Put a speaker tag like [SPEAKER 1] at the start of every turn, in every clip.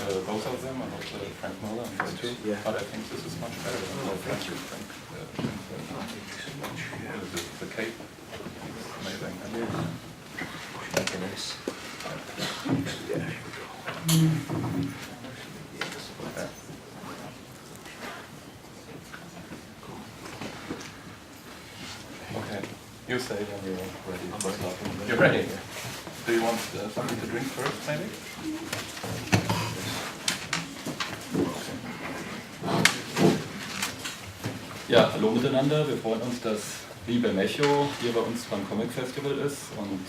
[SPEAKER 1] both of them. I love Frank Miller and this too.
[SPEAKER 2] Yeah.
[SPEAKER 1] But I think this is much better than Frank.
[SPEAKER 2] Thank you so much.
[SPEAKER 1] The cape, amazing.
[SPEAKER 2] Thank you, nice. Yeah, here we go.
[SPEAKER 1] Yeah. Okay, you say when you're ready.
[SPEAKER 2] I'm ready.
[SPEAKER 1] You're ready. Do you want something to drink first, maybe? Ja, hallo miteinander. Wir freuen uns, dass Bermejo hier bei uns beim Comicfestival ist und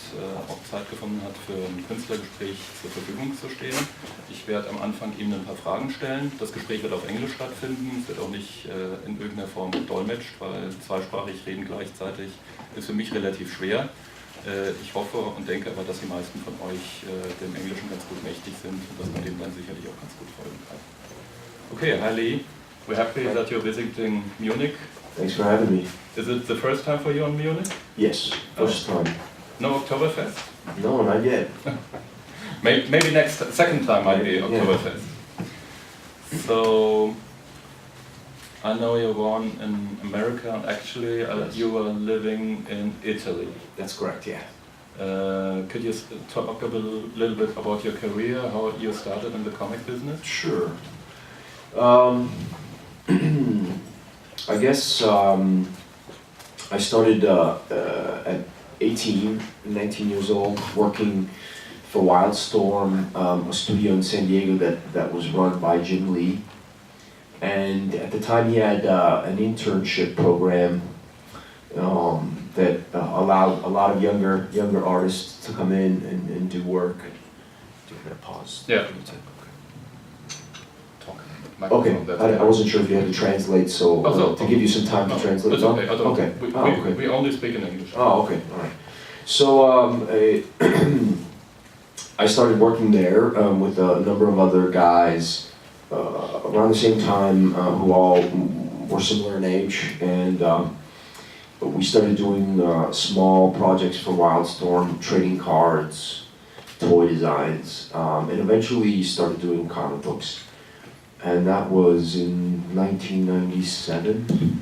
[SPEAKER 1] auch Zeit gefunden hat, für ein Künstlergespräch zur Verfügung zu stehen. Ich werde am Anfang ihm ein paar Fragen stellen. Das Gespräch wird auf Englisch stattfinden. Es wird auch nicht in irgendeiner Form gedolmetscht, weil zweisprachig reden gleichzeitig ist für mich relativ schwer. Ich hoffe und denke aber, dass die meisten von euch dem Englischen ganz gut mächtig sind und dass man dem dann sicherlich auch ganz gut folgen kann. Okay, hi Lee. We're happy that you're visiting Munich.
[SPEAKER 2] Thanks for having me.
[SPEAKER 1] Is it the first time for you in Munich?
[SPEAKER 2] Yes, first time.
[SPEAKER 1] No Oktoberfest?
[SPEAKER 2] No, not yet.
[SPEAKER 1] Maybe second time might be Oktoberfest. So, I know you're born in America and actually
[SPEAKER 2] Yes.
[SPEAKER 1] you were living in Italy.
[SPEAKER 2] That's correct, yeah.
[SPEAKER 1] Could you talk a little bit about your career, how you started in the comic business?
[SPEAKER 2] Sure. I guess I started at 19 years old, working for Wildstorm, a studio in San Diego that was run by Jim Lee. And at the time he had an internship program that allowed a lot of younger artists to come in and do work. Do you want to pause?
[SPEAKER 1] Yeah.
[SPEAKER 2] Okay, I wasn't sure if you had to translate, so to give you some time to translate.
[SPEAKER 1] It's okay, I don't.
[SPEAKER 2] Okay.
[SPEAKER 1] Okay. We only speak in English.
[SPEAKER 2] Oh, okay, all right. So I started working there with a number of other guys around the same time who all were similar in age, and we started doing small projects for Wildstorm, trading cards, toy designs, and eventually started doing comic books. And that was in 1997.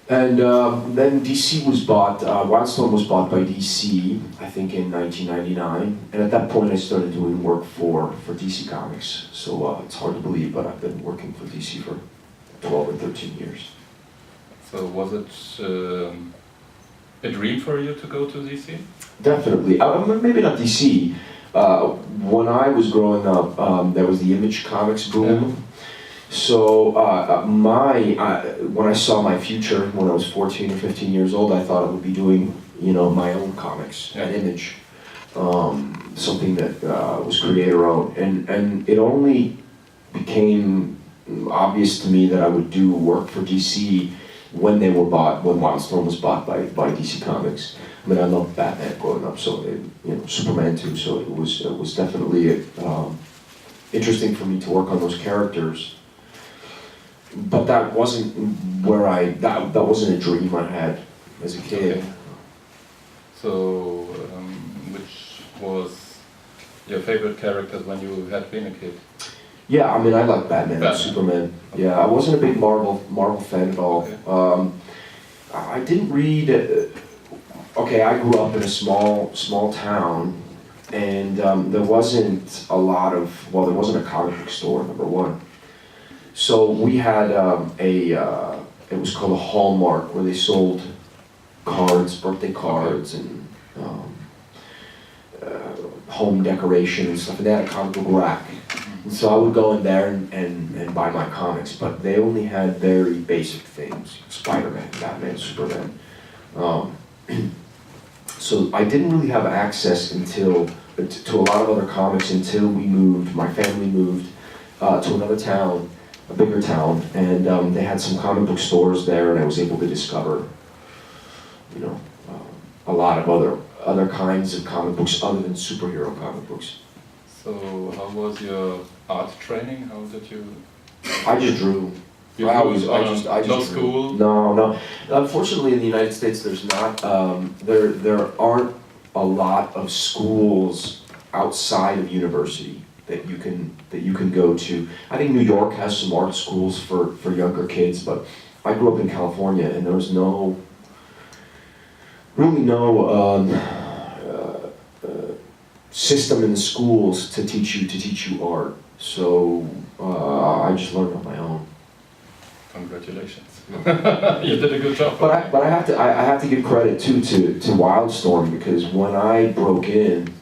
[SPEAKER 2] And then DC was bought, Wildstorm was bought by DC, I think in 1999. And at that point I started doing work for DC Comics. So it's hard to believe, but I've been working for DC for 12 or 13 years.
[SPEAKER 1] So was it a dream for you to go to DC?
[SPEAKER 2] Definitely, maybe not DC. When I was growing up, there was the Image Comics boom.
[SPEAKER 1] Yeah.
[SPEAKER 2] So when I saw my future when I was 14 or 15 years old, I thought I would be doing, my own comics at Image, something that was creator-owned, and it only became obvious to me that I would do work for DC when Wildstorm was bought by DC Comics. I mean, I loved Batman growing up, so Superman too. So it was definitely interesting for me to work on those characters. But that wasn't that wasn't a dream I had as a kid.
[SPEAKER 1] Okay. So, which was your favorite characters when you had been a kid?
[SPEAKER 2] Yeah, I mean, I like Batman and Superman.
[SPEAKER 1] Okay.
[SPEAKER 2] Yeah, I wasn't a big Marvel fan at all.
[SPEAKER 1] Okay.
[SPEAKER 2] I didn't read. Okay, I grew up in a small town, and there wasn't there wasn't a comic book store, number one. So we had it was called a Hallmark, where they sold cards, birthday cards, and home decoration and stuff, and they had a comic book rack. And so I would go in there and buy my comics, but they only had very basic things: Spider-Man, Batman, Superman. So I didn't really have access to a lot of other comics until my family moved to another town, a bigger town, and they had some comic book stores there, and I was able to discover, a lot of other kinds of comic books other than superhero comic books.
[SPEAKER 1] So how was your art training? How did you?
[SPEAKER 2] I just drew. I just
[SPEAKER 1] no school?
[SPEAKER 2] No. Unfortunately, in the United States, there's not. There aren't a lot of schools outside of university that you can go to. I think New York has some art schools for younger kids, but I grew up in California, and there was really no system in the schools to teach you art. So I just learned on my own.
[SPEAKER 1] Congratulations. You did a good job.
[SPEAKER 2] But I have to give credit too to Wildstorm, because when I broke in,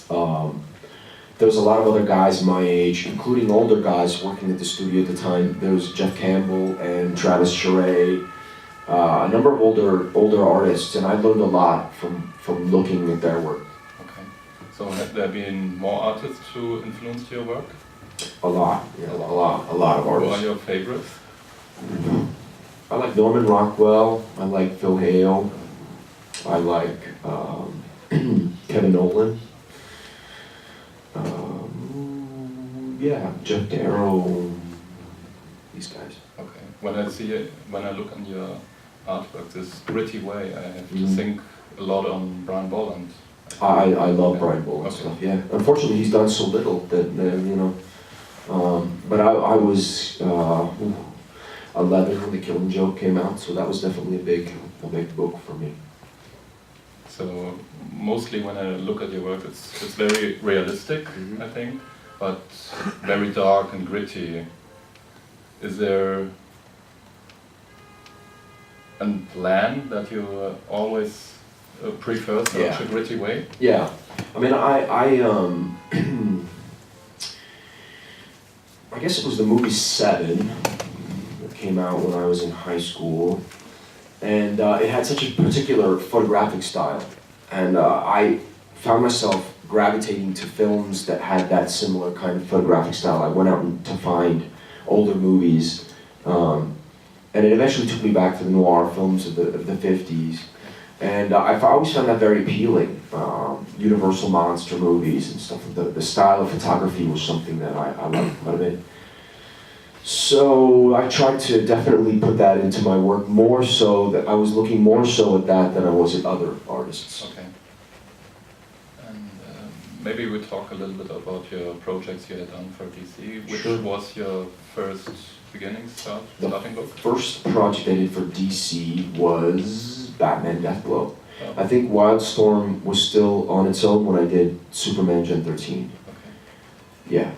[SPEAKER 2] there was a lot of other guys my age, including older guys working at the studio at the time. There was Jeff Campbell and Travis Charay, a number of older artists, and I learned a lot from looking at their work.
[SPEAKER 1] Okay. So have there been more artists who influenced your work?
[SPEAKER 2] A lot, yeah, a lot of artists.
[SPEAKER 1] Who are your favorites?
[SPEAKER 2] I like Norman Rockwell. I like Phil Hale. I like Kevin Nolan. Yeah, Jeff Darrow. These guys.
[SPEAKER 1] Okay. When I look on your artwork, this gritty way, I have to think a lot on Brian Bolland.
[SPEAKER 2] I love Brian Bolland stuff. Yeah. Unfortunately, he's done so little that you know. But I was 11 when The Killing Joke came out, so that was definitely a big book for me.
[SPEAKER 1] So mostly when I look at your work, it's very realistic, I think, but very dark and gritty. Is there a plan that you always prefer such a gritty way?
[SPEAKER 2] Yeah, I mean, I guess it was the movie Seven that came out when I was in high school, and it had such a particular photographic style, and I found myself gravitating to films that had that similar kind of photographic style. I went out to find older movies, and it eventually took me back to the noir films of the 50s, and I always found that very appealing. Universal monster movies and stuff. The style of photography was something that I liked quite a bit. So I tried to definitely put that into my work more so, that I was looking more so at that than I was at other artists.
[SPEAKER 1] Okay. And maybe we talk a little bit about your projects you had done for DC. Which was your first starting book? The first project I did for DC was Batman Deathblow. Oh. I think Wildstorm was still on its own when I did Superman Gen 13. Okay. Yeah.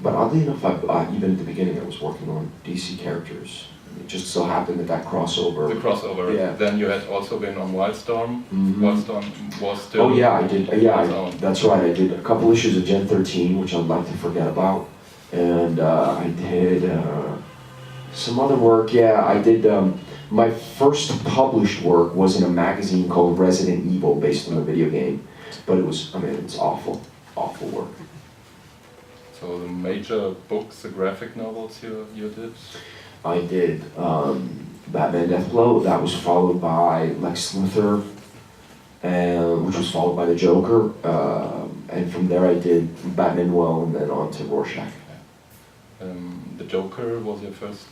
[SPEAKER 1] But oddly enough, even at the beginning, I was working on DC characters. It just so happened that crossover. The crossover. Yeah. Then you had also been on Wildstorm. Wildstorm was still. Oh yeah, I did. Yeah, that's right. I did a couple issues of Gen 13, which I'd like to forget about, and I did some other work. Yeah, I did. My first published work was in a magazine called Resident Evil, based on a video game, but it was. I mean, it's awful work. So the major books, the graphic novels you did? I did Batman Deathblow. That was followed by Lex Luthor, which was followed by the Joker, and from there I did Batman Noel, and then on to Rorschach. The Joker was your first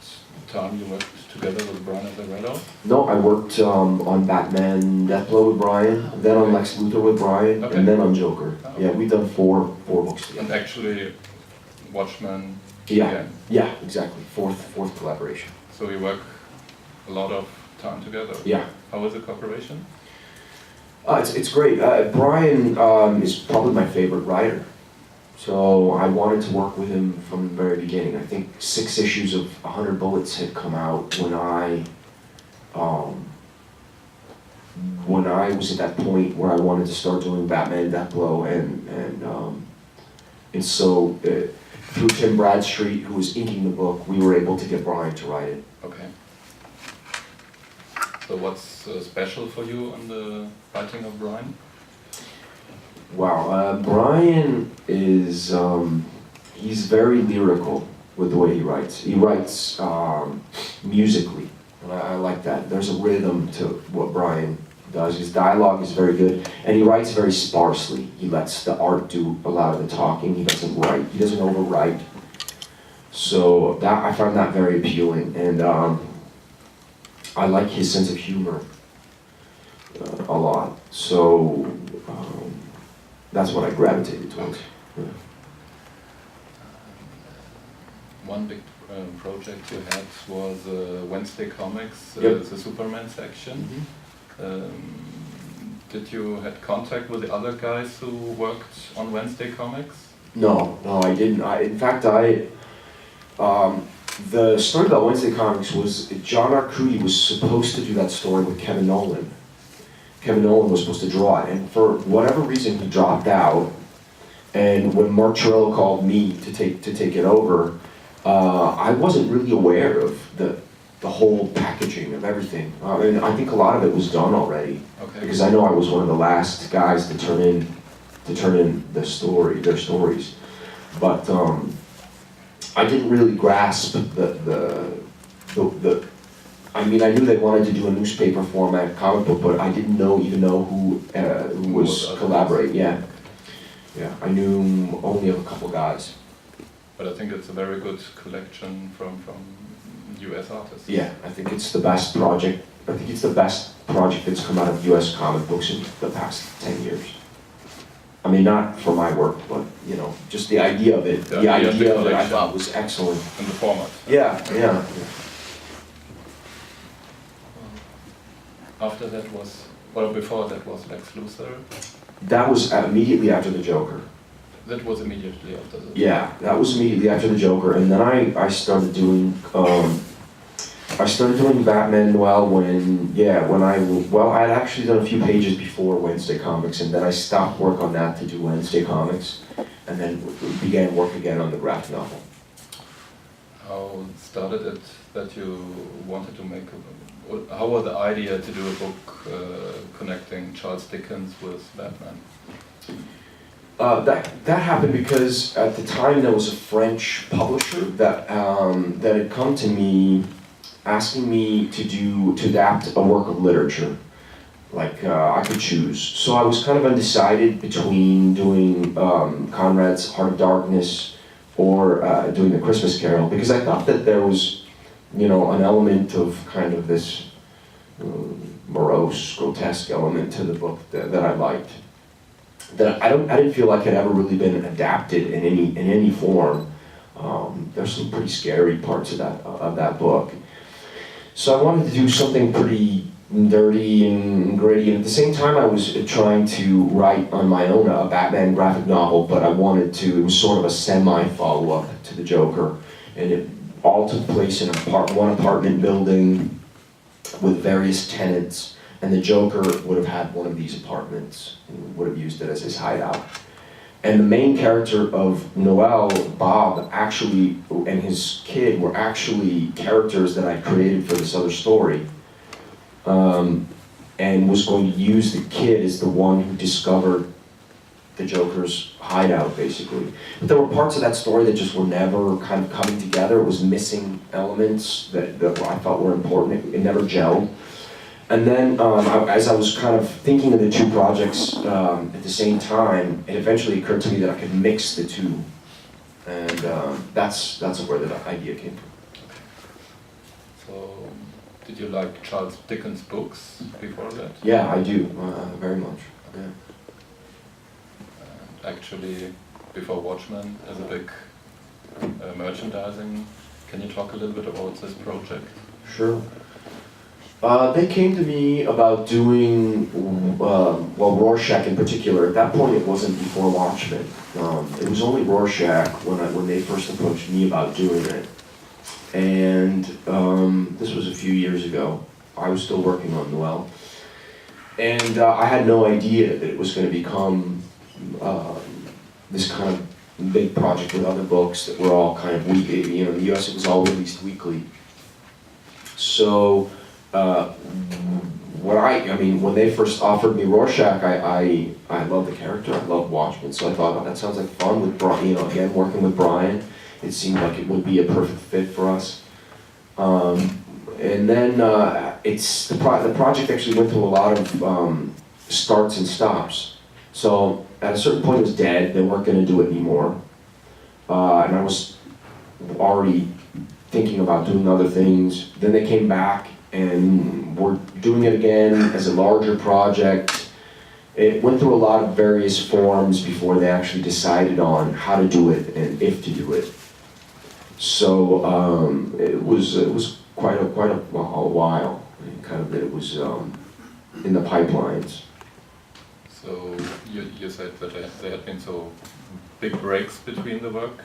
[SPEAKER 1] time you worked together with Brian Azzarello? No, I worked on Batman Deathblow with Brian, then on Lex Luthor with Brian, and then on Joker. Oh, okay. Yeah, we've done four books together. And actually, Watchmen. Yeah, exactly. Fourth collaboration. So we work a lot of time together. Yeah. How was the cooperation? It's great. Brian is probably my favorite writer. So I wanted to work with him from the very beginning. I think 6 issues of 100 Bullets had come out when I was at that point where I wanted to start doing Batman Deathblow, and so through Tim Bradstreet, who was inking the book, we were able to get Brian to write it. Okay. So what's special for you on the writing of Brian? Wow, Brian is, he's very lyrical with the way he writes. He writes musically, and I like that. There's a rhythm to what Brian does. His dialogue is very good, and he writes very sparsely. He lets the art do a lot of the talking. He doesn't overwrite. So that, I find that very appealing, and I like his sense of humor a lot. So that's what I gravitated towards. Yeah. one big project you had was Wednesday Comics,
[SPEAKER 2] Yep.
[SPEAKER 1] the Superman section.
[SPEAKER 2] Mm-hmm.
[SPEAKER 1] Did you had contact with the other guys who worked on Wednesday Comics?
[SPEAKER 2] No, I didn't. In fact, the story about Wednesday Comics was John Arcudi was supposed to do that story with Kevin Nolan. Kevin Nolan was supposed to draw it, and for whatever reason he dropped out. And when Mark Chiarello called me to take it over, I wasn't really aware of the whole packaging of everything. And I think a lot of it was done already, because I know I was one of the last guys to turn in their stories. But I didn't really grasp the. I mean, I knew they wanted to do a newspaper format comic book, but I didn't even know who was collaborating. Yeah, I knew only of a couple guys.
[SPEAKER 1] But I think it's a very good collection from US artists.
[SPEAKER 2] Yeah, I think it's the best project. I think it's the best project that's come out of US comic books in the past 10 years. I mean, not for my work, but just the idea of it. The idea of it I thought was excellent.
[SPEAKER 1] And the format.
[SPEAKER 2] Yeah.
[SPEAKER 1] After that was, before that was Lex Luthor.
[SPEAKER 2] That was immediately after the Joker.
[SPEAKER 1] That was immediately after the...
[SPEAKER 2] Yeah, that was immediately after the Joker, and then I started doing Batman Noel when I had actually done a few pages before Wednesday Comics, and then I stopped work on that to do Wednesday Comics, and then began work again on the graphic novel.
[SPEAKER 1] How started it that you wanted to make how was the idea to do a book connecting Charles Dickens with Batman?
[SPEAKER 2] That happened because at the time there was a French publisher that had come to me asking me to adapt a work of literature. Like I could choose. So I was kind of undecided between doing Conrad's Heart of Darkness or doing The Christmas Carol, because I thought that there was an element of kind of this morose, grotesque element to the book that I liked. That I didn't feel like had ever really been adapted in any form. There's some pretty scary parts of that book. So I wanted to do something pretty dirty and gritty, and at the same time I was trying to write on my own a Batman graphic novel, but it was sort of a semi-follow-up to the Joker, and it all took place in one apartment building with various tenants, and the Joker would have had one of these apartments and would have used it as his hideout. And the main character of Noel, Bob, actually, and his kid were actually characters that I created for this other story, and was going to use the kid as the one who discovered the Joker's hideout, basically. But there were parts of that story that just were never kind of coming together. It was missing elements that I thought were important. It never gelled. And then as I was kind of thinking of the two projects at the same time, it eventually occurred to me that I could mix the two. And that's where the idea came from.
[SPEAKER 1] So, did you like Charles Dickens' books before that?
[SPEAKER 2] Yeah, I do, very much. Yeah.
[SPEAKER 1] Actually, before Watchmen, as a big merchandising, can you talk a little bit about this project?
[SPEAKER 2] Sure. They came to me about doing, Rorschach in particular. At that point, it wasn't before Watchmen. It was only Rorschach when they first approached me about doing it. And this was a few years ago. I was still working on Noel. And I had no idea that it was going to become this kind of big project with other books that were all kind of weekly. In the US it was all released weekly. So when they first offered me Rorschach, I loved the character, I loved Watchmen, so I thought, oh, that sounds like fun with Brian, again, working with Brian, it seemed like it would be a perfect fit for us. And then the project actually went through a lot of starts and stops. So at a certain point it was dead, they weren't going to do it anymore. And I was already thinking about doing other things. Then they came back and were doing it again as a larger project. It went through a lot of various forms before they actually decided on how to do it and if to do it. So it was quite a while. It was in the pipelines.
[SPEAKER 1] So you said that there had been so big breaks between the work.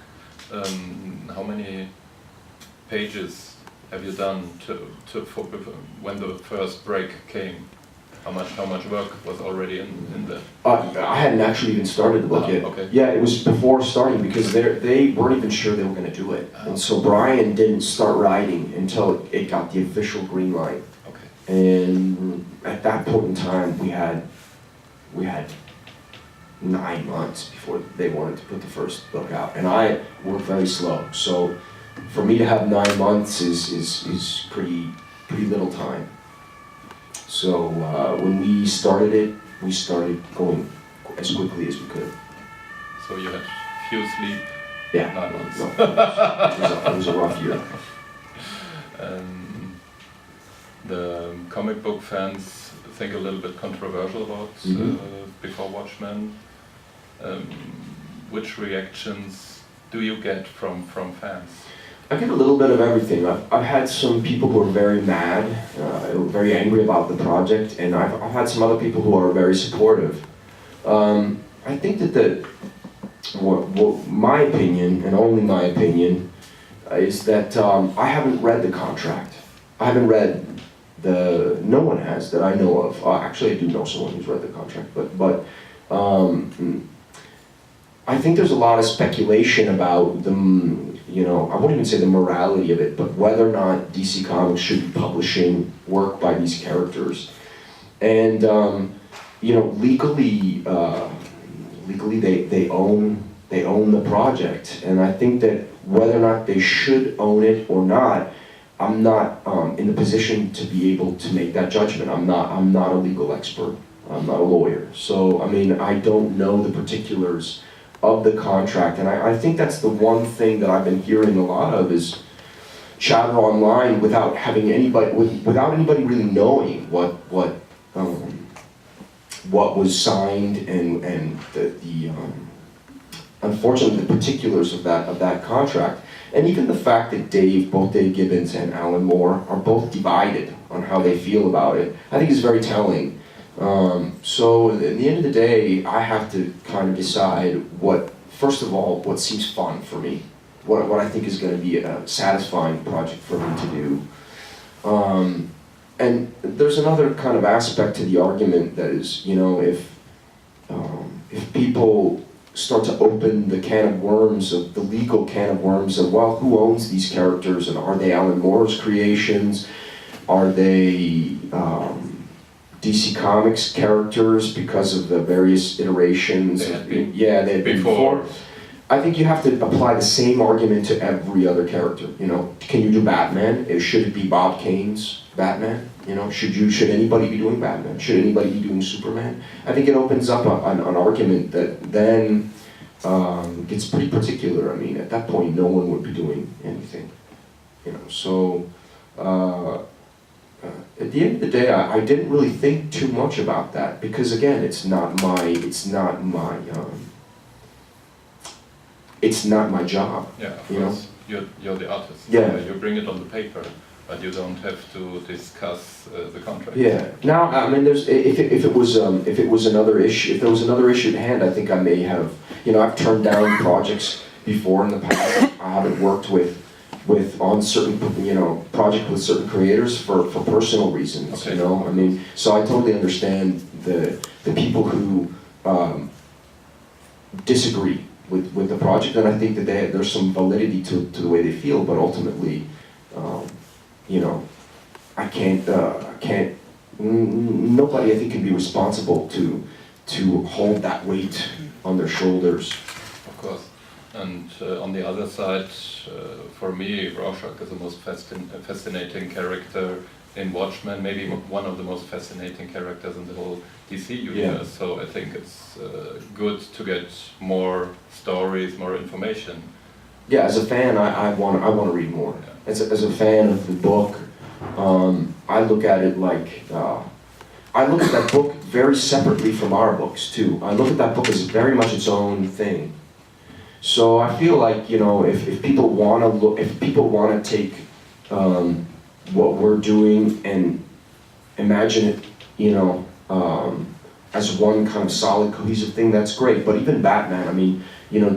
[SPEAKER 1] How many pages have you done for when the first break came? How much work was already in there?
[SPEAKER 2] I hadn't actually even started the book yet.
[SPEAKER 1] Okay.
[SPEAKER 2] Yeah, it was before starting because they weren't even sure they were going to do it, and so Brian didn't start writing until it got the official green light.
[SPEAKER 1] Okay.
[SPEAKER 2] And at that point in time, we had 9 months before they wanted to put the first book out, and I worked very slow. So for me to have 9 months is pretty little time. So when we started going as quickly as we could.
[SPEAKER 1] So you had few sleep.
[SPEAKER 2] Yeah.
[SPEAKER 1] 9 months.
[SPEAKER 2] No, it was a rough year.
[SPEAKER 1] The comic book fans think a little bit controversial about Before Watchmen. Which reactions do you get from fans?
[SPEAKER 2] I get a little bit of everything. I've had some people who are very mad, very angry about the project, and I've had some other people who are very supportive. I think that my opinion, and only my opinion, is that I haven't read the contract. I haven't read no one has that I know of. Actually, I do know someone who's read the contract, but I think there's a lot of speculation about I wouldn't even say the morality of it, but whether or not DC Comics should be publishing work by these characters. And legally they own the project, and I think that whether or not they should own it or not, I'm not in the position to be able to make that judgment. I'm not a legal expert. I'm not a lawyer. So I mean, I don't know the particulars of the contract, and I think that's the one thing that I've been hearing a lot of is chatter online without having without anybody really knowing what was signed and the unfortunately the particulars of that contract, and even the fact that both Dave Gibbons and Alan Moore are both divided on how they feel about it, I think is very telling. So at the end of the day, I have to kind of decide first of all, what seems fun for me, what I think is going to be a satisfying project for me to do. And there's another kind of aspect to the argument that is, if people start to open the can of worms, of the legal can of worms of, well, who owns these characters, and are they Alan Moore's creations? Are they DC Comics characters because of the various iterations?
[SPEAKER 1] They had been
[SPEAKER 2] before. I think you have to apply the same argument to every other character. Can you do Batman? Should it be Bob Kane's Batman? Should anybody be doing Batman? Should anybody be doing Superman? I think it opens up an argument that then gets pretty particular. I mean, at that point, no one would be doing anything. So. At the end of the day, I didn't really think too much about that because again, it's not my job.
[SPEAKER 1] Yeah, of course. You're the artist.
[SPEAKER 2] Yeah.
[SPEAKER 1] You bring it on the paper, but you don't have to discuss the contract.
[SPEAKER 2] Yeah. Now, I mean, if there was another issue at hand, I think I may have. I've turned down projects before in the past. I haven't worked on certain project with certain creators for personal reasons.
[SPEAKER 1] Okay.
[SPEAKER 2] I mean, so I totally understand the people who disagree with the project, and I think that there's some validity to the way they feel, but ultimately, I can't. Nobody, I think, can be responsible to hold that weight on their shoulders.
[SPEAKER 1] Of course. And on the other side, for me, Rorschach is the most fascinating character in Watchmen, maybe one of the most fascinating characters in the whole DC universe. Yeah. So I think it's good to get more stories, more information.
[SPEAKER 2] Yeah, as a fan, I want to read more. Yeah. As a fan of the book, I look at it like I look at that book very separately from our books too. I look at that book as very much its own thing. So I feel like, you know, if people want to look, if people want to take what we're doing and imagine it, you know, as one kind of solid, cohesive thing, that's great. But even Batman, I mean, you know,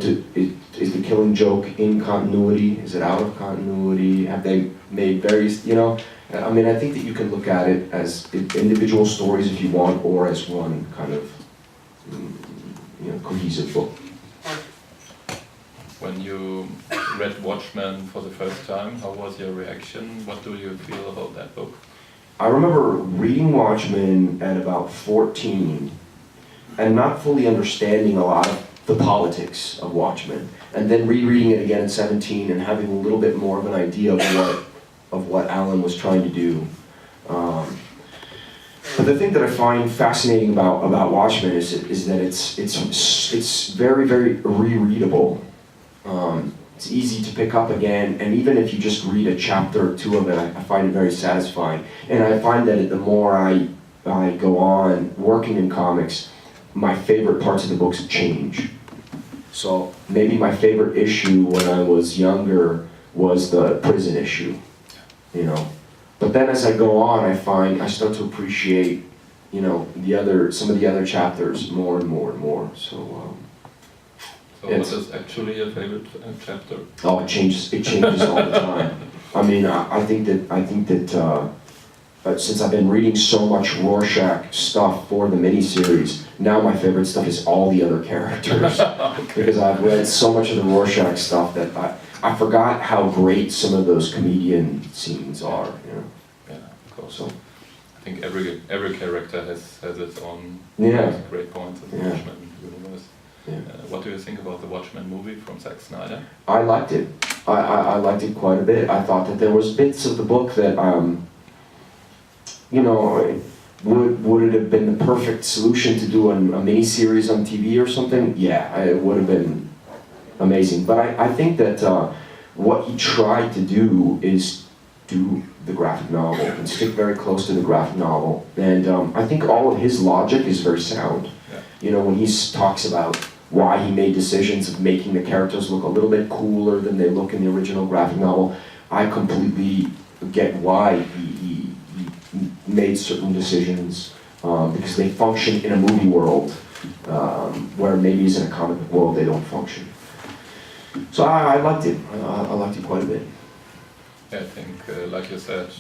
[SPEAKER 2] is the Killing Joke in continuity? Is it out of continuity? Have they made various, you know? I mean, I think that you can look at it as individual stories if you want, or as one kind of, you know, cohesive book.
[SPEAKER 1] When you read Watchmen for the first time, how was your reaction? What do you feel about that book?
[SPEAKER 2] I remember reading Watchmen at about 14 and not fully understanding a lot of the politics of Watchmen, and then rereading it again at 17 and having a little bit more of an idea of what Alan was trying to do. But the thing that I find fascinating about Watchmen is that it's very, very rereadable. It's easy to pick up again, and even if you just read a chapter or two of it, I find it very satisfying. And I find that the more I go on working in comics, my favorite parts of the books change. So maybe my favorite issue when I was younger was the prison issue, you know. But then as I go on, I start to appreciate, you know, some of the other chapters more and more and more. So
[SPEAKER 1] what is actually your favorite chapter?
[SPEAKER 2] Oh, it changes all the time. I mean, I think that since I've been reading so much Rorschach stuff for the miniseries, now my favorite stuff is all the other characters. Because I've read so much of the Rorschach stuff that I forgot how great some of those comedian scenes are. You know?
[SPEAKER 1] Yeah, of course.
[SPEAKER 2] So,
[SPEAKER 1] I think every character has its own great points in the Watchmen universe.
[SPEAKER 2] Yeah.
[SPEAKER 1] What do you think about the Watchmen movie from Zack Snyder?
[SPEAKER 2] I liked it. I liked it quite a bit. I thought that there was bits of the book that, you know, would it have been the perfect solution to do a mini-series on TV or something? Yeah, it would have been amazing. But I think that what he tried to do is do the graphic novel and stick very close to the graphic novel. And I think all of his logic is very sound. Yeah. You know, when he talks about why he made decisions of making the characters look a little bit cooler than they look in the original graphic novel, I completely get why he made certain decisions, because they function in a movie world, where maybe as in a comic book world they don't function. So I liked it. I liked it quite a bit.
[SPEAKER 1] Yeah, I think, like you said,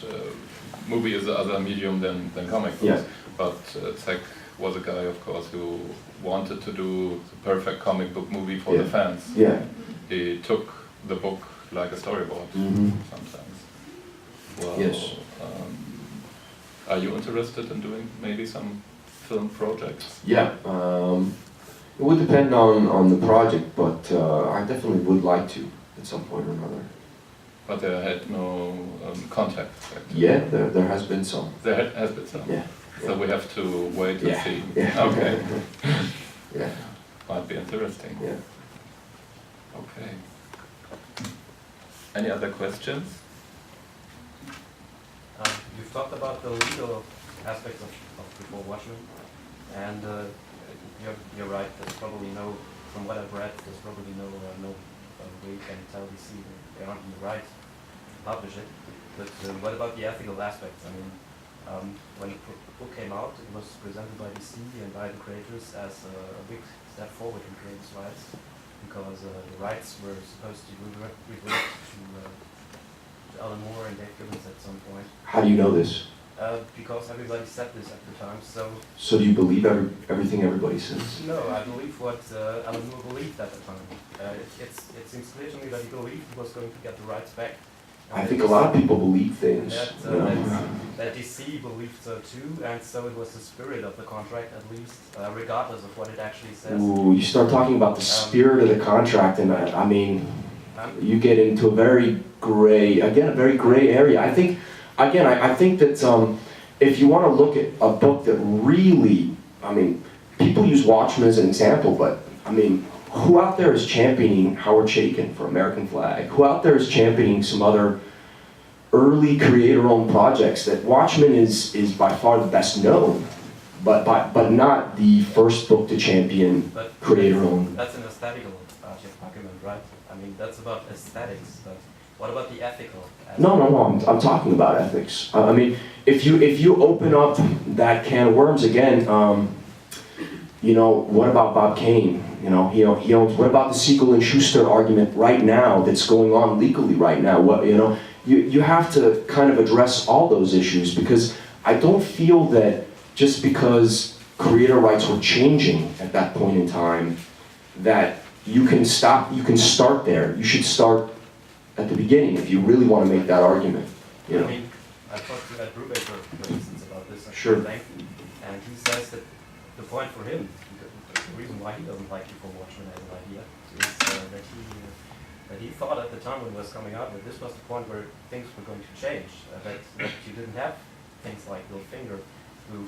[SPEAKER 1] movie is the other medium than comic books.
[SPEAKER 2] Yeah.
[SPEAKER 1] But Zack was a guy, of course, who wanted to do the perfect comic book movie for the fans.
[SPEAKER 2] Yeah.
[SPEAKER 1] He took the book like a storyboard sometimes. Well,
[SPEAKER 2] yes.
[SPEAKER 1] Are you interested in doing maybe some film projects?
[SPEAKER 2] Yeah. It would depend on the project, but I definitely would like to at some point or another.
[SPEAKER 1] But there had no contact. Actually.
[SPEAKER 2] Yeah, there has been some.
[SPEAKER 1] There has been some.
[SPEAKER 2] Yeah.
[SPEAKER 1] So we have to wait and see.
[SPEAKER 2] Yeah.
[SPEAKER 1] Okay.
[SPEAKER 2] Yeah.
[SPEAKER 1] Might be interesting.
[SPEAKER 2] Yeah.
[SPEAKER 1] Okay. Any other questions?
[SPEAKER 3] You've talked about the legal aspects of Before Watchmen, and you're right. There's probably no, from what I've read, there's probably no way you can tell DC that they aren't in the right to publish it. But what about the ethical aspects? I mean, when the book came out, it was presented by DC and by the creators as a big step forward in creators' rights, because the rights were supposed to revert to Alan Moore and Dave Gibbons at some point.
[SPEAKER 2] How do you know this?
[SPEAKER 3] Because everybody said this at the time.
[SPEAKER 2] So do you believe everything everybody says?
[SPEAKER 3] No, I believe what Alan Moore believed at the time. It seems clear to me that he believed he was going to get the rights back.
[SPEAKER 2] I think a lot of people believe things.
[SPEAKER 3] That DC believed so too, and so it was the spirit of the contract, at least, regardless of what it actually says.
[SPEAKER 2] Ooh, you start talking about the spirit of the contract, and I mean, you get into a very gray area. I think that if you want to look at a book that really, I mean, people use Watchmen as an example, but I mean, who out there is championing Howard Chaykin for American Flag? Who out there is championing some other early creator-owned projects? That Watchmen is by far the best known, but not the first book to champion creator-owned.
[SPEAKER 3] That's an aesthetical object argument, right? I mean, that's about aesthetics, but what about the ethical aspect?
[SPEAKER 2] No, I'm talking about ethics. I mean, if you open up that can of worms again, you know, what about Bob Kane? You know, he owns. What about the Siegel and Schuster argument right now that's going on legally right now? What, you know, you have to kind of address all those issues, because I don't feel that just because creator rights were changing at that point in time, that you can start there. You should start at the beginning if you really want to make that argument. You know?
[SPEAKER 3] I mean, I talked to Ed Brubaker, for instance, about this.
[SPEAKER 2] Sure.
[SPEAKER 3] And he says that the point for him, the reason why he doesn't like Equal Watchmen as an idea, is that he thought at the time when he was coming out that this was the point where things were going to change, that you didn't have things like Bill Finger, who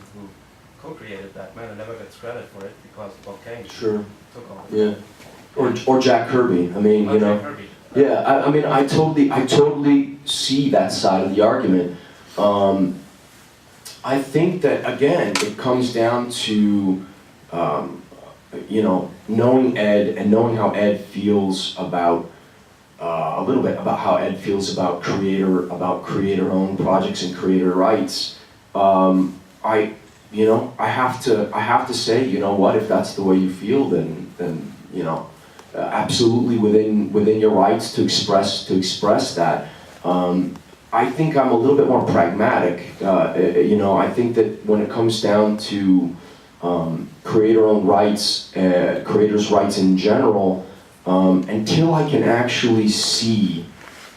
[SPEAKER 3] co-created that man and never gets credit for it because Bob Kane took on it.
[SPEAKER 2] Yeah. Or Jack Kirby. I mean, you know.
[SPEAKER 3] Kirby.
[SPEAKER 2] Yeah, I mean, I totally see that side of the argument. I think that, again, it comes down to, you know, knowing Ed and knowing how Ed feels about, a little bit about how Ed feels about creator-owned projects and creator rights. I have to say, you know what, if that's the way you feel, then you know, absolutely within your rights to express that. I think I'm a little bit more pragmatic. You know, I think that when it comes down to creator-owned rights, creators' rights in general, until I can actually see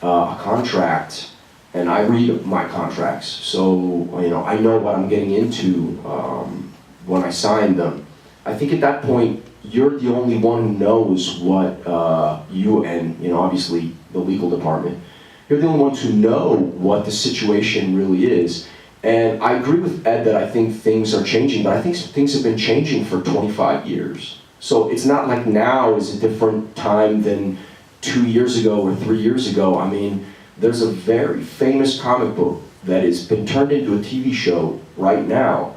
[SPEAKER 2] a contract, and I read my contracts, so you know I know what I'm getting into when I sign them. I think at that point you're the only one who knows what you and, you know, obviously the legal department, you're the only ones who know what the situation really is. And I agree with Ed that I think things are changing, but I think things have been changing for 25 years. So it's not like now is a different time than 2 years ago or 3 years ago. I mean, there's a very famous comic book that has been turned into a TV show right now,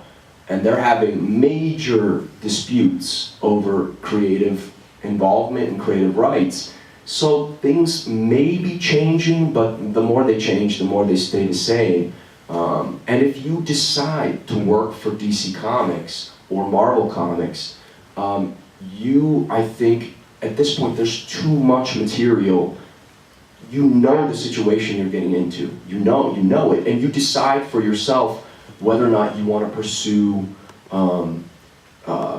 [SPEAKER 2] and they're having major disputes over creative involvement and creative rights. So things may be changing, but the more they change, the more they stay the same. And if you decide to work for DC Comics or Marvel Comics, I think at this point there's too much material. You know the situation you're getting into. You know it, and you decide for yourself whether or not you want to pursue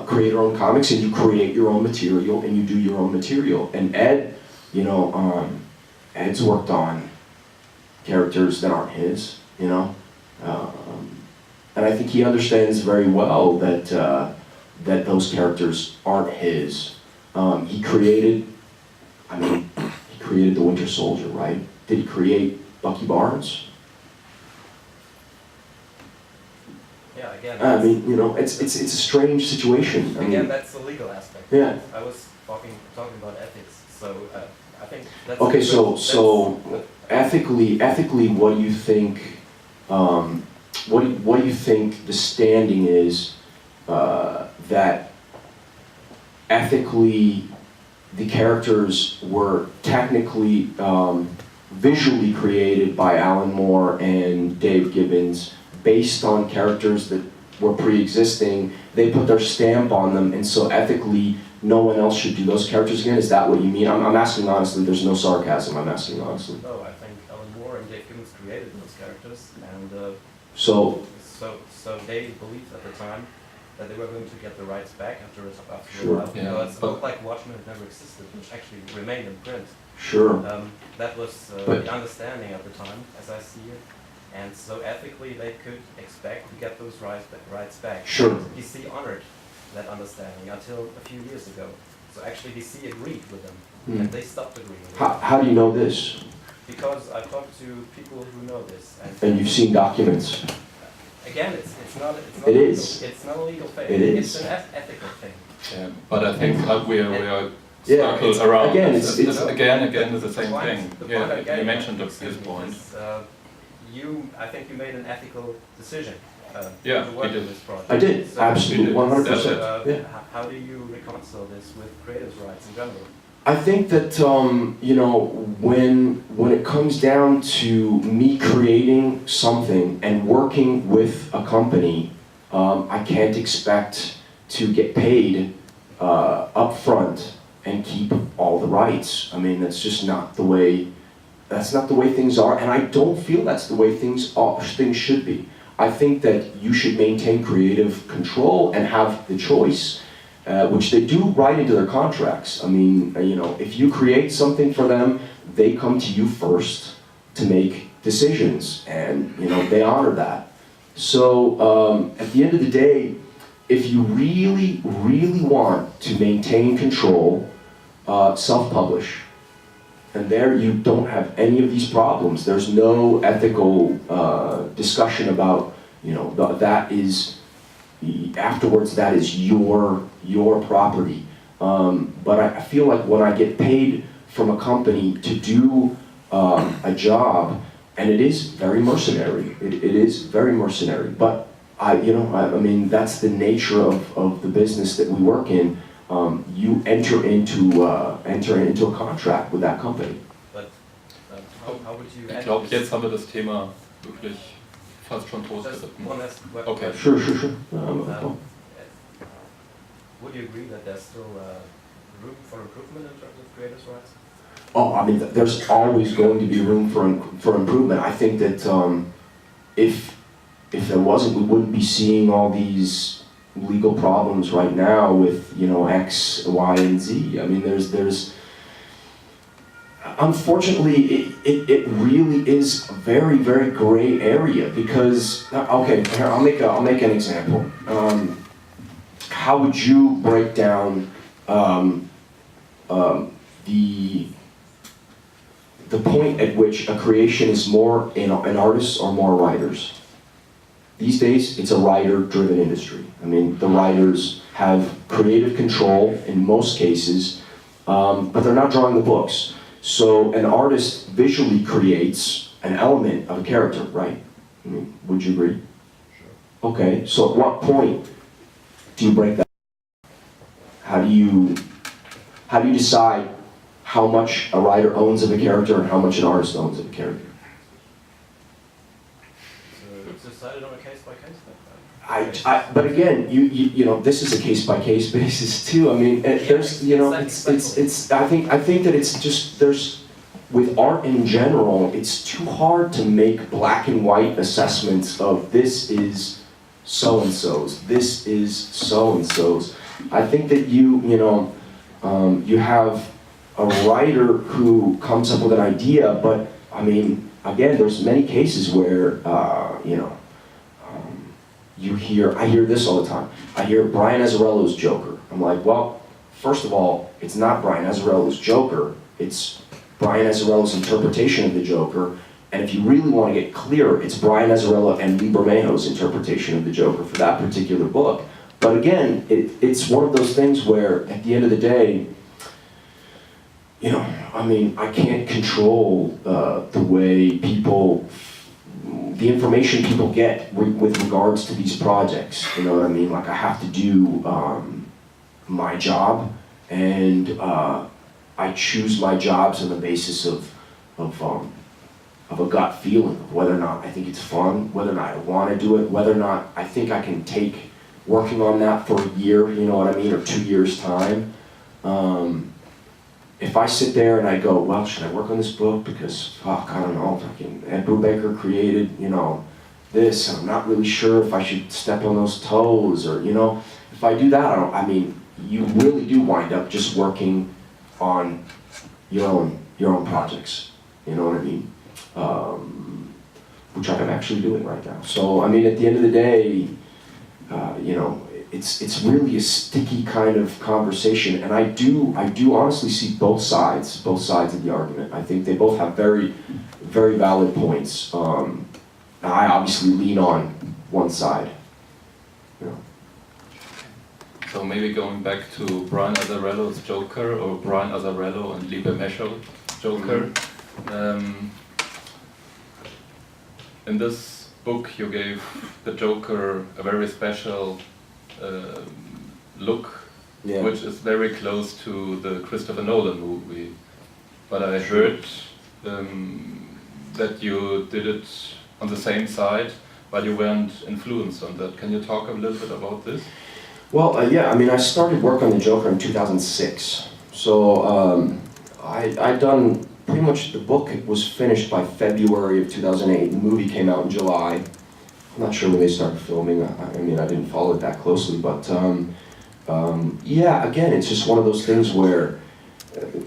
[SPEAKER 2] creator-owned comics, and you create your own material, and you do your own material. And Ed, you know, Ed's worked on characters that aren't his, you know, and I think he understands very well that that those characters aren't his. He created the Winter Soldier, right? Did he create Bucky Barnes?
[SPEAKER 3] Yeah, again.
[SPEAKER 2] I mean, you know, it's a strange situation.
[SPEAKER 3] Again, that's the legal aspect.
[SPEAKER 2] Yeah.
[SPEAKER 3] I was talking about ethics, so I think that's.
[SPEAKER 2] Okay, so ethically, what do you think? What do you think the standing is that ethically the characters were technically visually created by Alan Moore and Dave Gibbons based on characters that were pre-existing? They put their stamp on them, and so ethically no one else should do those characters again? Is that what you mean? I'm asking honestly, there's no sarcasm, I'm asking honestly.
[SPEAKER 3] No, I think Alan Moore and Dave Gibbons created those characters, and
[SPEAKER 2] so
[SPEAKER 3] they believed at the time that they were going to get the rights back after a
[SPEAKER 2] Sure.
[SPEAKER 3] while.
[SPEAKER 1] Yeah,
[SPEAKER 3] Because it looked like Watchmen had never existed, which actually remained in print.
[SPEAKER 2] Sure.
[SPEAKER 3] That was the understanding at the time, as I see it. And so ethically, they could expect to get those rights back.
[SPEAKER 2] Sure.
[SPEAKER 3] DC honored that understanding until a few years ago. So actually, DC agreed with them, and they stopped agreeing with them.
[SPEAKER 2] How do you know this?
[SPEAKER 3] Because I talked to people who know this.
[SPEAKER 2] And you've seen documents?
[SPEAKER 3] Again, it's not
[SPEAKER 2] It
[SPEAKER 3] legal.
[SPEAKER 2] is.
[SPEAKER 3] It's not a legal thing.
[SPEAKER 2] It is.
[SPEAKER 3] It's an ethical thing.
[SPEAKER 1] Yeah, but I think we are
[SPEAKER 2] Yeah,
[SPEAKER 1] circled around.
[SPEAKER 2] again,
[SPEAKER 1] it's the same
[SPEAKER 3] point,
[SPEAKER 1] thing.
[SPEAKER 3] the
[SPEAKER 1] Yeah,
[SPEAKER 3] point I'm getting
[SPEAKER 1] you
[SPEAKER 3] at,
[SPEAKER 1] mentioned this
[SPEAKER 3] excuse me,
[SPEAKER 1] point.
[SPEAKER 3] is, I think you made an ethical decision
[SPEAKER 1] Yeah,
[SPEAKER 3] to work
[SPEAKER 1] we did.
[SPEAKER 3] on this project.
[SPEAKER 2] I did,
[SPEAKER 3] So,
[SPEAKER 2] absolutely, 100%.
[SPEAKER 3] So,
[SPEAKER 2] Yeah.
[SPEAKER 3] how do you reconcile this with creators' rights in general?
[SPEAKER 2] I think that you know, when it comes down to me creating something and working with a company, I can't expect to get paid up front and keep all the rights. I mean, that's just not the way. That's not the way things are, and I don't feel that's the way things should be. I think that you should maintain creative control and have the choice, which they do write into their contracts. I mean, you know, if you create something for them, they come to you first to make decisions, and you know, they honor that. So at the end of the day, if you really, really want to maintain control, self-publish. And there you don't have any of these problems. There's no ethical discussion about, you know, that is, afterwards that is your property. But I feel like when I get paid from a company to do a job, and it is very mercenary, it is very mercenary, but I mean, that's the nature of the business that we work in. You enter into a contract with that company.
[SPEAKER 3] But how would you?
[SPEAKER 1] Ich glaube, jetzt haben wir das Thema wirklich fast schon
[SPEAKER 3] Just
[SPEAKER 1] totgeritten.
[SPEAKER 3] one last
[SPEAKER 1] Okay.
[SPEAKER 2] Sure.
[SPEAKER 3] Would you agree that there's still room for improvement in terms of creators' rights?
[SPEAKER 2] Oh, I mean, there's always going to be room for improvement. I think that if there wasn't, we wouldn't be seeing all these legal problems right now with, you know, X, Y, and Z. I mean, there's unfortunately, it really is a very, very gray area because, okay, here, I'll make an example. How would you break down the point at which a creation is more an artist or more writers? These days, it's a writer-driven industry. I mean, the writers have creative control in most cases, but they're not drawing the books. So an artist visually creates an element of a character, right? I mean, would you agree? Sure. Okay, so at what point do you break that? How do you decide how much a writer owns of a character and how much an artist owns of a character?
[SPEAKER 3] It's decided on a case-by-case thing.
[SPEAKER 2] But again, you know, this is a case-by-case basis too. I mean, there's, you know, it's. I think that it's just there's, with art in general, it's too hard to make black and white assessments of this is so and so's, this is so and so's. I think that you have a writer who comes up with an idea, but I mean, again, there's many cases where you know. I hear this all the time. I hear Brian Azzarello's Joker. I'm like, well, first of all, it's not Brian Azzarello's Joker. It's Brian Azzarello's interpretation of the Joker. And if you really want to get clear, it's Brian Azzarello and Lee Bermejo's interpretation of the Joker for that particular book. But again, it's one of those things where, at the end of the day, you know, I mean, I can't control the way the information people get with regards to these projects. You know what I mean? Like, I have to do my job, and I choose my jobs on the basis of a gut feeling of whether or not I think it's fun, whether or not I want to do it, whether or not I think I can take working on that for a year, you know what I mean, or 2 years' time. If I sit there and I go, well, should I work on this book because, fuck, I don't know, fucking Ed Brubaker created, you know, this, and I'm not really sure if I should step on those toes, or, you know, if I do that, I mean, you really do wind up just working on your own projects, you know what I mean? Which I'm actually doing right now. So, I mean, at the end of the day, you know, it's really a sticky kind of conversation, and I do honestly see both sides of the argument. I think they both have very, very valid points. I obviously lean on one side. You know.
[SPEAKER 1] So maybe going back to Brian Azzarello's Joker, or Brian Azzarello and Lee Bermejo's Joker. In this book, you gave the Joker a very special look
[SPEAKER 2] Yeah.
[SPEAKER 1] which is very close to the Christopher Nolan movie. But I heard that you did it on the same side, but you weren't influenced on that. Can you talk a little bit about this?
[SPEAKER 2] Well, yeah, I mean, I started work on the Joker in 2006. So I'd done pretty much, the book was finished by February of 2008. The movie came out in July. I'm not sure when they started filming. I mean, I didn't follow it that closely, but yeah, again, it's just one of those things where,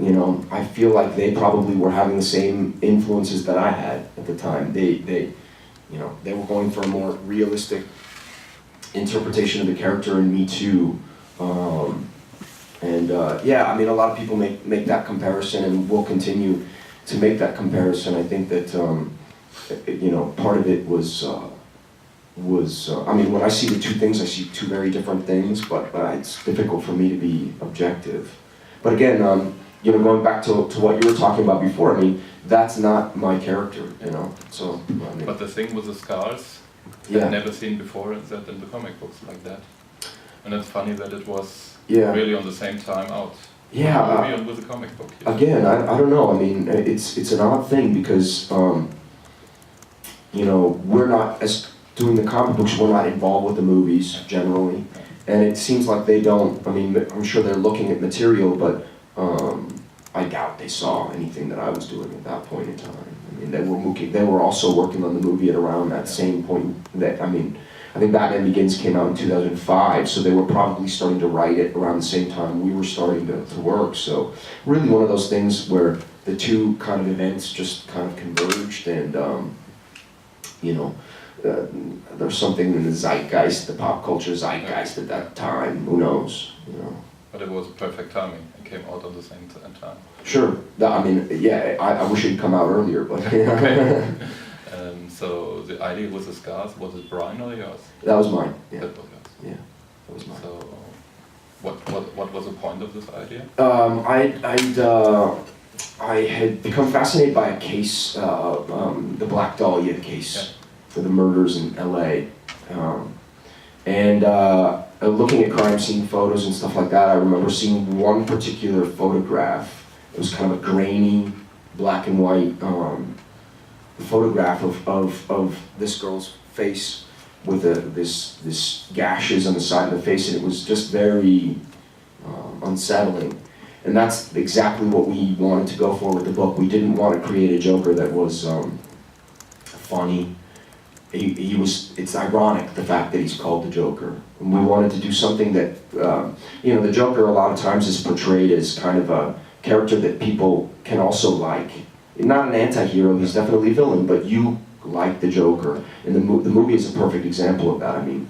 [SPEAKER 2] you know, I feel like they probably were having the same influences that I had at the time. You know, they were going for a more realistic interpretation of the character, and me too. Yeah, I mean, a lot of people make that comparison, and will continue to make that comparison. I think that you know, part of it was I mean, when I see the two things, I see two very different things, but it's difficult for me to be objective. But again, you know, going back to what you were talking about before, I mean, that's not my character, you know. So. I mean,
[SPEAKER 1] but the thing with the scars,
[SPEAKER 2] yeah.
[SPEAKER 1] I've never seen before that in the comic books like that, and it's funny that it was really on the same time out.
[SPEAKER 2] Yeah.
[SPEAKER 1] The movie and with the comic book. Yeah.
[SPEAKER 2] Again, I don't know. I mean, it's an odd thing because you know, we're not, as doing the comic books, we're not involved with the movies generally, and it seems like they don't. I mean, I'm sure they're looking at material, but I doubt they saw anything that I was doing at that point in time. I mean, they were also working on the movie at around that same point. I mean, I think Batman Begins came out in 2005, so they were probably starting to write it around the same time we were starting to work. So really one of those things where the two kind of events just kind of converged, and you know, there's something in the zeitgeist, the pop culture zeitgeist at that time. Who knows? You know.
[SPEAKER 1] But it was perfect timing. It came out at the same time.
[SPEAKER 2] Sure. I mean, yeah. I wish it'd come out earlier, but.
[SPEAKER 1] Okay. So the idea with the scars, was it Brian or yours?
[SPEAKER 2] That was mine. Yeah.
[SPEAKER 1] That was yours.
[SPEAKER 2] Yeah. That was mine.
[SPEAKER 1] So, what was the point of this idea?
[SPEAKER 2] I had become fascinated by a case, the Black Dahlia case, for the murders in L.A. Looking at crime scene photos and stuff like that, I remember seeing one particular photograph. It was kind of a grainy, black and white photograph of this girl's face with this gashes on the side of the face, and it was just very unsettling. And that's exactly what we wanted to go for with the book. We didn't want to create a Joker that was funny. It's ironic, the fact that he's called the Joker. And we wanted to do something that, you know, the Joker a lot of times is portrayed as kind of a character that people can also like. Not an anti-hero, he's definitely a villain, but you like the Joker. And the movie is a perfect example of that. I mean,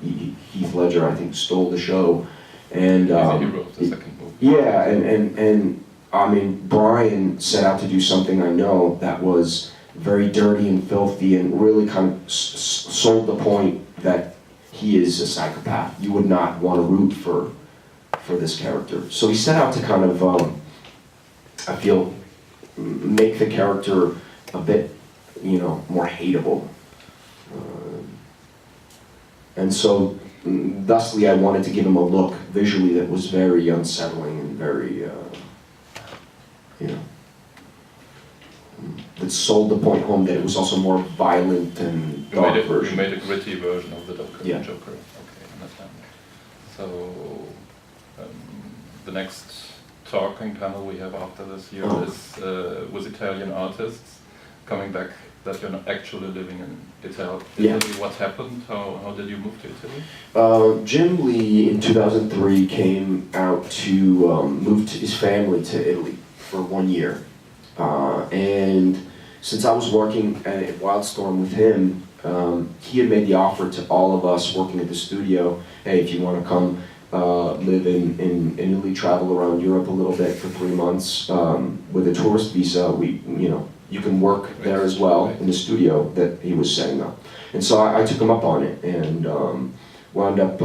[SPEAKER 2] Heath Ledger, I think, stole the show. And
[SPEAKER 1] he's a hero of the second movie.
[SPEAKER 2] Yeah, and I mean, Brian set out to do something, I know, that was very dirty and filthy, and really kind of sold the point that he is a psychopath. You would not want to root for this character. So he set out to kind of, I feel, make the character a bit, you know, more hateable. And so, thusly, I wanted to give him a look visually that was very unsettling and very, you know, that sold the point home that it was also more violent and dark version.
[SPEAKER 1] You made a gritty version of the Joker.
[SPEAKER 2] Yeah.
[SPEAKER 1] Joker. Okay, understand. So the next talking panel we have after this year is with Italian artists coming back. That you're not actually living in Italy.
[SPEAKER 2] Yeah.
[SPEAKER 1] What happened? How did you move to Italy?
[SPEAKER 2] Jim Lee in 2003 came out to move his family to Italy for 1 year. And since I was working at Wildstorm with him, he had made the offer to all of us working at the studio, hey, if you want to come live in Italy, travel around Europe a little bit for 3 months with a tourist visa, you can work there as well in the studio that he was setting up. And so I took him up on it, and wound up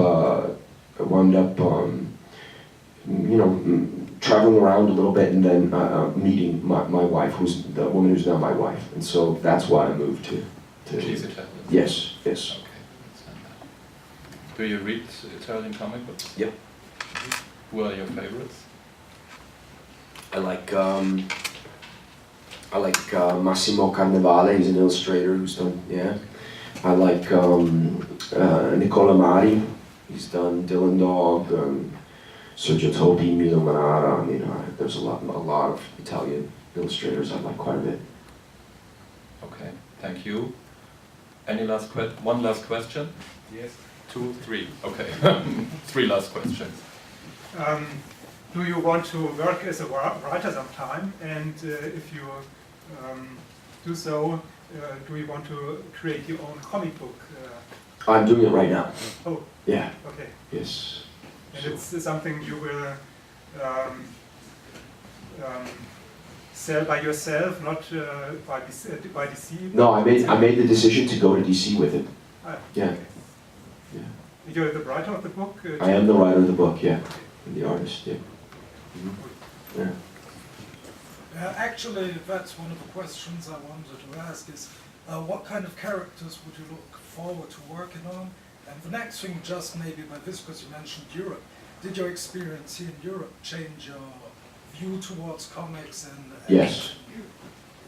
[SPEAKER 2] traveling around a little bit, and then meeting my wife, who's the woman who's now my wife. And so that's why I moved to
[SPEAKER 1] She's Italian?
[SPEAKER 2] Yes.
[SPEAKER 1] Okay. Do you read Italian comic books?
[SPEAKER 2] Yep.
[SPEAKER 1] Who are your favorites?
[SPEAKER 2] I like Massimo Carnevale. He's an illustrator who's done, yeah. I like Nicola Mari. He's done Dylan Dog, Sergio Topi, Milo Manara. I mean, there's a lot of Italian illustrators I like quite a bit.
[SPEAKER 1] Okay, thank you. Any one last question?
[SPEAKER 3] Yes.
[SPEAKER 1] 2, 3. Okay, 3 last questions.
[SPEAKER 4] Do you want to work as a writer sometime? And if you do so, do you want to create your own comic book?
[SPEAKER 2] I'm doing it right now.
[SPEAKER 4] Oh,
[SPEAKER 2] Yeah.
[SPEAKER 4] okay.
[SPEAKER 2] Yes.
[SPEAKER 4] And it's something you will sell by yourself, not by DC?
[SPEAKER 2] No, I made the decision to go to DC with it.
[SPEAKER 4] Ah,
[SPEAKER 2] Yeah.
[SPEAKER 4] okay.
[SPEAKER 2] Yeah.
[SPEAKER 4] You're the writer of the book?
[SPEAKER 2] I am the writer of the book, yeah. And the artist, yeah. Yeah.
[SPEAKER 5] Actually, that's one of the questions I wanted to ask is, what kind of characters would you look forward to working on? And the next thing, just maybe by this, because you mentioned Europe, did your experience here in Europe change your view towards comics and
[SPEAKER 2] Yes.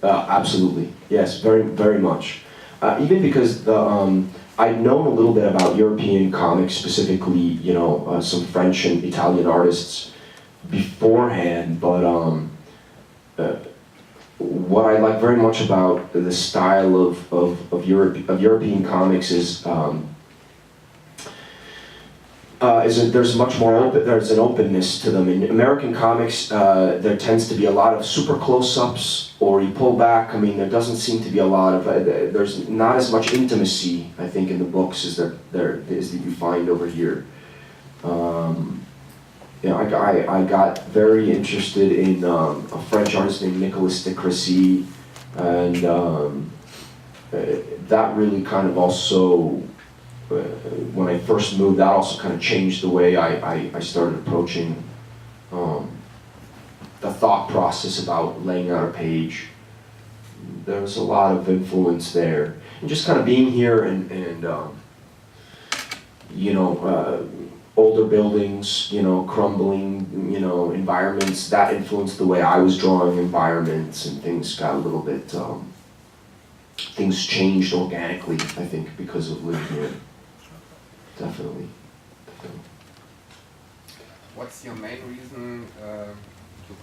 [SPEAKER 2] Absolutely. Yes, very, very much. Even because I'd known a little bit about European comics, specifically, you know, some French and Italian artists beforehand, but what I like very much about the style of European comics is that there's much more there's an openness to them. In American comics, there tends to be a lot of super close-ups, or you pull back. I mean, there doesn't seem to be a lot of, there's not as much intimacy, I think, in the books as there is that you find over here. You know, I got very interested in a French artist named Nicolas de Crécy, and that really kind of also, when I first moved, that also kind of changed the way I started approaching the thought process about laying out a page. There was a lot of influence there. And just kind of being here and you know, older buildings, you know, crumbling, you know, environments, that influenced the way I was drawing environments, and things got a little bit, things changed organically, I think, because of living here. Definitely.
[SPEAKER 6] What's your main reason to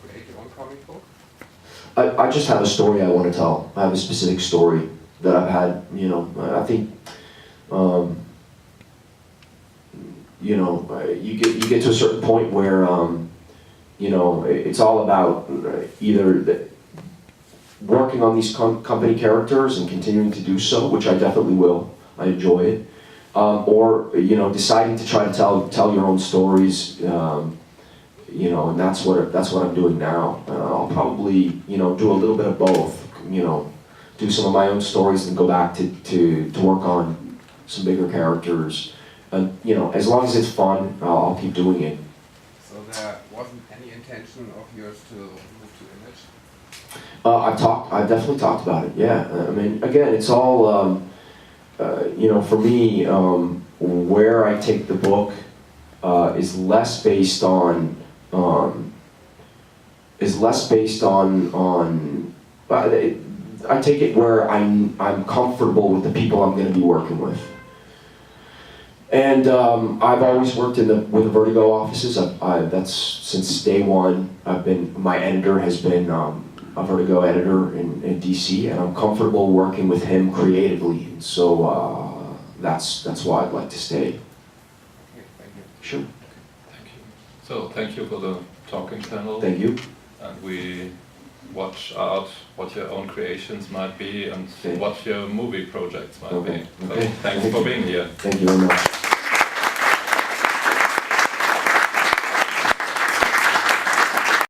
[SPEAKER 6] create your own comic book?
[SPEAKER 2] I just have a story I want to tell. I have a specific story that I've had, you know, I think, you know, you get to a certain point where, you know, it's all about either working on these company characters and continuing to do so, which I definitely will. I enjoy it. Or, you know, deciding to try to tell your own stories, you know, and that's what I'm doing now. I'll probably, you know, do a little bit of both, you know, do some of my own stories and go back to work on some bigger characters. And, you know, as long as it's fun, I'll keep doing it.
[SPEAKER 6] So there wasn't any intention of yours to move to Image?
[SPEAKER 2] I've definitely talked about it, yeah. I mean, again, it's all, you know, for me, where I take the book is less based on, I take it where I'm comfortable with the people I'm going to be working with. And I've always worked with the Vertigo offices. That's since day one. My editor has been a Vertigo editor in DC, and I'm comfortable working with him creatively. And so that's why I'd like to stay.
[SPEAKER 6] Okay, thank you.
[SPEAKER 2] Sure.
[SPEAKER 1] Thank you. So thank you for the talking panel.
[SPEAKER 2] Thank you.
[SPEAKER 1] And we watch out what your own creations might be and
[SPEAKER 2] Okay.
[SPEAKER 1] what your movie projects might
[SPEAKER 2] Okay.
[SPEAKER 1] be. So
[SPEAKER 2] Okay.
[SPEAKER 1] thanks for being here.
[SPEAKER 2] Thank you very much.